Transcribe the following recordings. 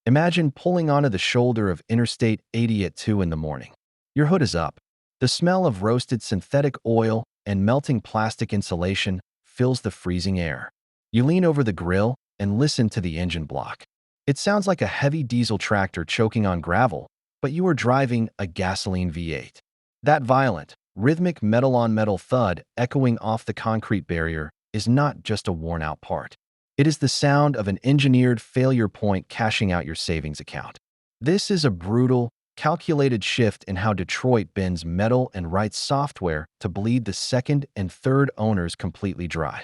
Imagine pulling onto the shoulder of Interstate 80 at 2 in the morning. Your hood is up. The smell of roasted synthetic oil and melting plastic insulation fills the freezing air. You lean over the grill and listen to the engine block. It sounds like a heavy diesel tractor choking on gravel, but you are driving a gasoline V8. That violent, rhythmic metal-on-metal thud echoing off the concrete barrier is not just a worn-out part. It is the sound of an engineered failure point cashing out your savings account. This is a brutal, calculated shift in how Detroit bends metal and writes software to bleed the second and third owners completely dry.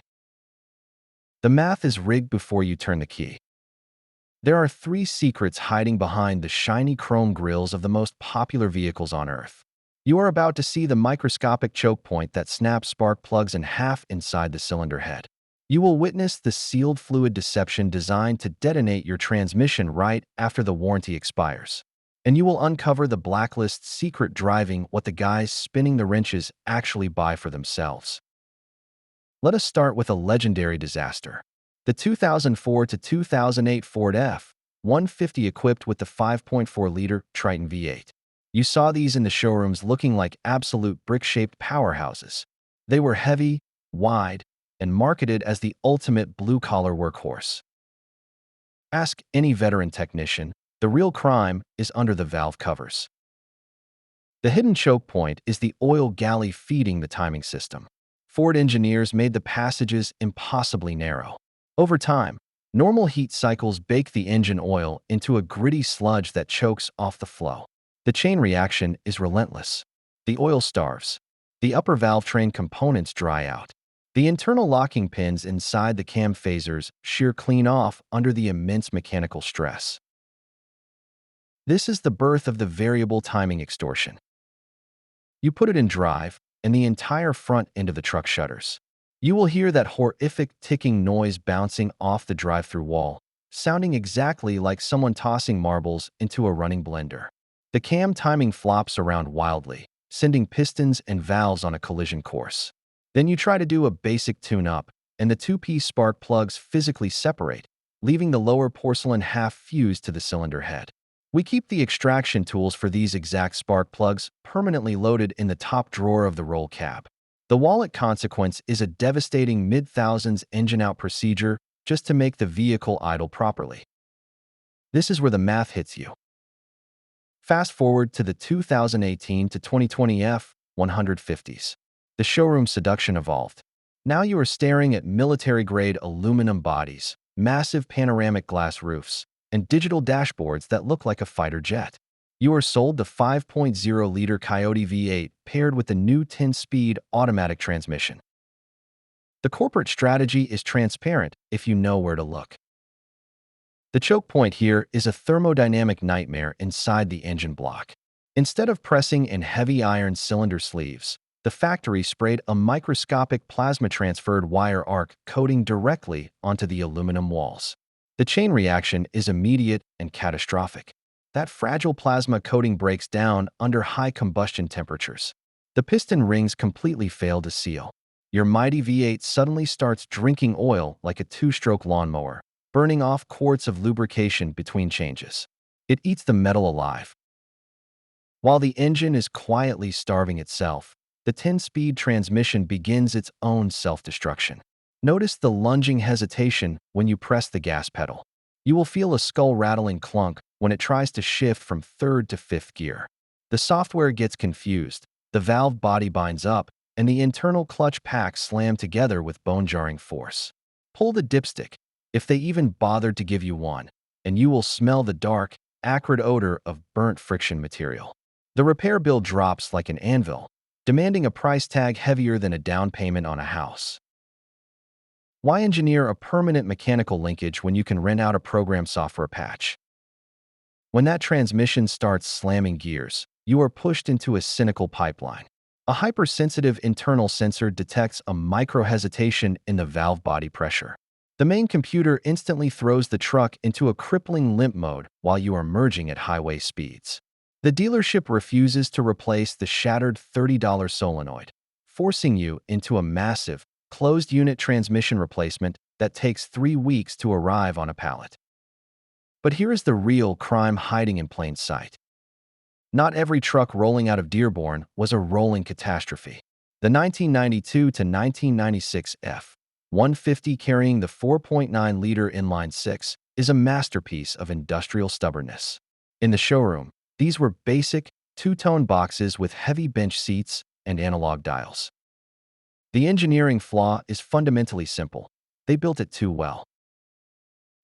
The math is rigged before you turn the key. There are three secrets hiding behind the shiny chrome grills of the most popular vehicles on Earth. You are about to see the microscopic choke point that snaps spark plugs in half inside the cylinder head. You will witness the sealed fluid deception designed to detonate your transmission right after the warranty expires. And you will uncover the blacklist's secret driving what the guys spinning the wrenches actually buy for themselves. Let us start with a legendary disaster. The 2004 to 2008 Ford F-150 equipped with the 5.4-liter Triton V8. You saw these in the showrooms looking like absolute brick-shaped powerhouses. They were heavy, wide, and marketed as the ultimate blue-collar workhorse. Ask any veteran technician, the real crime is under the valve covers. The hidden choke point is the oil galley feeding the timing system. Ford engineers made the passages impossibly narrow. Over time, normal heat cycles bake the engine oil into a gritty sludge that chokes off the flow. The chain reaction is relentless. The oil starves. The upper valvetrain components dry out. The internal locking pins inside the cam phasers shear clean off under the immense mechanical stress. This is the birth of the variable timing extortion. You put it in drive, and the entire front end of the truck shudders. You will hear that horrific ticking noise bouncing off the drive-thru wall, sounding exactly like someone tossing marbles into a running blender. The cam timing flops around wildly, sending pistons and valves on a collision course. Then you try to do a basic tune-up, and the two-piece spark plugs physically separate, leaving the lower porcelain half fused to the cylinder head. We keep the extraction tools for these exact spark plugs permanently loaded in the top drawer of the roll cab. The wallet consequence is a devastating mid-thousands engine-out procedure just to make the vehicle idle properly. This is where the math hits you. Fast forward to the 2018 to 2020 F-150s. The showroom seduction evolved. Now you are staring at military-grade aluminum bodies, massive panoramic glass roofs, and digital dashboards that look like a fighter jet. You are sold the 5.0-liter Coyote V8 paired with the new 10-speed automatic transmission. The corporate strategy is transparent if you know where to look. The choke point here is a thermodynamic nightmare inside the engine block. Instead of pressing in heavy iron cylinder sleeves, the factory sprayed a microscopic plasma-transferred wire arc coating directly onto the aluminum walls. The chain reaction is immediate and catastrophic. That fragile plasma coating breaks down under high combustion temperatures. The piston rings completely fail to seal. Your mighty V8 suddenly starts drinking oil like a two-stroke lawnmower, burning off quarts of lubrication between changes. It eats the metal alive. While the engine is quietly starving itself, the 10-speed transmission begins its own self-destruction. Notice the lunging hesitation when you press the gas pedal. You will feel a skull-rattling clunk when it tries to shift from third to fifth gear. The software gets confused, the valve body binds up, and the internal clutch packs slam together with bone-jarring force. Pull the dipstick, if they even bothered to give you one, and you will smell the dark, acrid odor of burnt friction material. The repair bill drops like an anvil, demanding a price tag heavier than a down payment on a house. Why engineer a permanent mechanical linkage when you can rent out a program software patch? When that transmission starts slamming gears, you are pushed into a cynical pipeline. A hypersensitive internal sensor detects a micro-hesitation in the valve body pressure. The main computer instantly throws the truck into a crippling limp mode while you are merging at highway speeds. The dealership refuses to replace the shattered $30 solenoid, forcing you into a massive, closed-unit transmission replacement that takes 3 weeks to arrive on a pallet. But here is the real crime hiding in plain sight. Not every truck rolling out of Dearborn was a rolling catastrophe. The 1992 to 1996 F-150 carrying the 4.9-liter inline-six is a masterpiece of industrial stubbornness. In the showroom, these were basic, two-tone boxes with heavy bench seats and analog dials. The engineering flaw is fundamentally simple. They built it too well.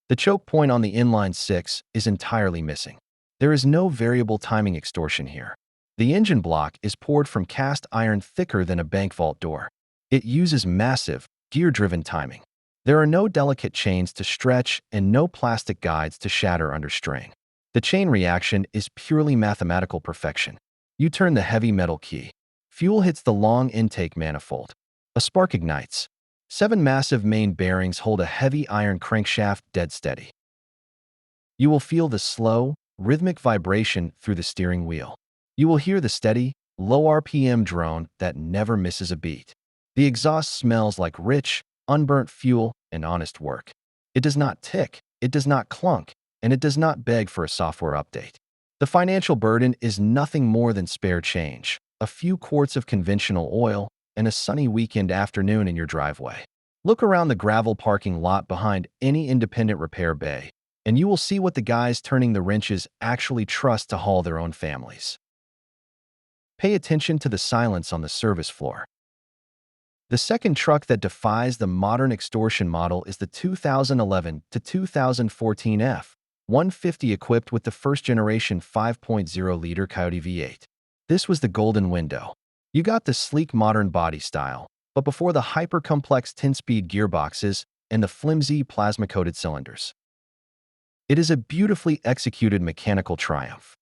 The choke point on the inline-six is entirely missing. There is no variable timing extortion here. The engine block is poured from cast iron thicker than a bank vault door. It uses massive, gear-driven timing. There are no delicate chains to stretch and no plastic guides to shatter under strain. The chain reaction is purely mathematical perfection. You turn the heavy metal key. Fuel hits the long intake manifold. A spark ignites. 7 massive main bearings hold a heavy iron crankshaft dead steady. You will feel the slow, rhythmic vibration through the steering wheel. You will hear the steady, low RPM drone that never misses a beat. The exhaust smells like rich, unburnt fuel and honest work. It does not tick, it does not clunk, and it does not beg for a software update. The financial burden is nothing more than spare change, a few quarts of conventional oil, and a sunny weekend afternoon in your driveway. Look around the gravel parking lot behind any independent repair bay, and you will see what the guys turning the wrenches actually trust to haul their own families. Pay attention to the silence on the service floor. The second truck that defies the modern extortion model is the 2011 to 2014 F-150 equipped with the first-generation 5.0-liter Coyote V8. This was the golden window. You got the sleek modern body style, but before the hyper-complex 10-speed gearboxes and the flimsy plasma-coated cylinders. It is a beautifully executed mechanical triumph.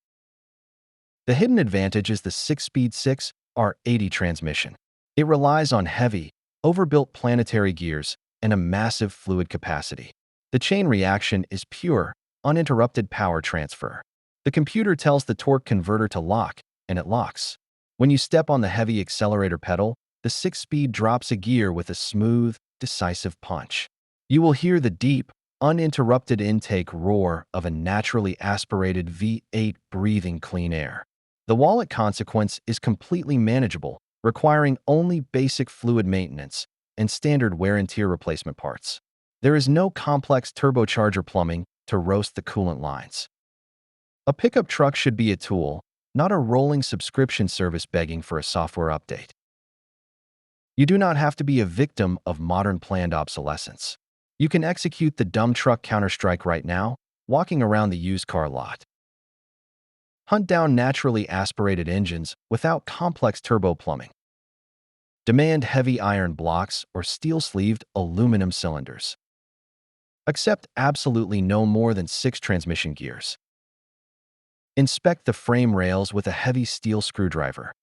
The hidden advantage is the 6-speed 6R80 transmission. It relies on heavy, overbuilt planetary gears and a massive fluid capacity. The chain reaction is pure, uninterrupted power transfer. The computer tells the torque converter to lock, and it locks. When you step on the heavy accelerator pedal, the 6-speed drops a gear with a smooth, decisive punch. You will hear the deep, uninterrupted intake roar of a naturally aspirated V8 breathing clean air. The wallet consequence is completely manageable, requiring only basic fluid maintenance and standard wear and tear replacement parts. There is no complex turbocharger plumbing to roast the coolant lines. A pickup truck should be a tool, not a rolling subscription service begging for a software update. You do not have to be a victim of modern planned obsolescence. You can execute the dumb truck counterstrike right now, walking around the used car lot. Hunt down naturally aspirated engines without complex turbo plumbing. Demand heavy iron blocks or steel-sleeved aluminum cylinders. Accept absolutely no more than 6 transmission gears. Inspect the frame rails with a heavy steel screwdriver.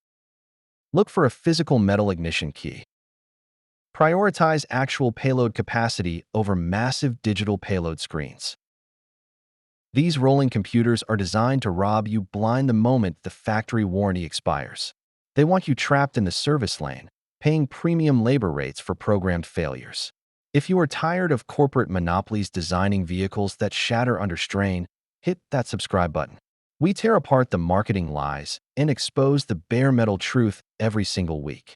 Look for a physical metal ignition key. Prioritize actual payload capacity over massive digital payload screens. These rolling computers are designed to rob you blind the moment the factory warranty expires. They want you trapped in the service lane, paying premium labor rates for programmed failures. If you are tired of corporate monopolies designing vehicles that shatter under strain, hit that subscribe button. We tear apart the marketing lies and expose the bare metal truth every single week.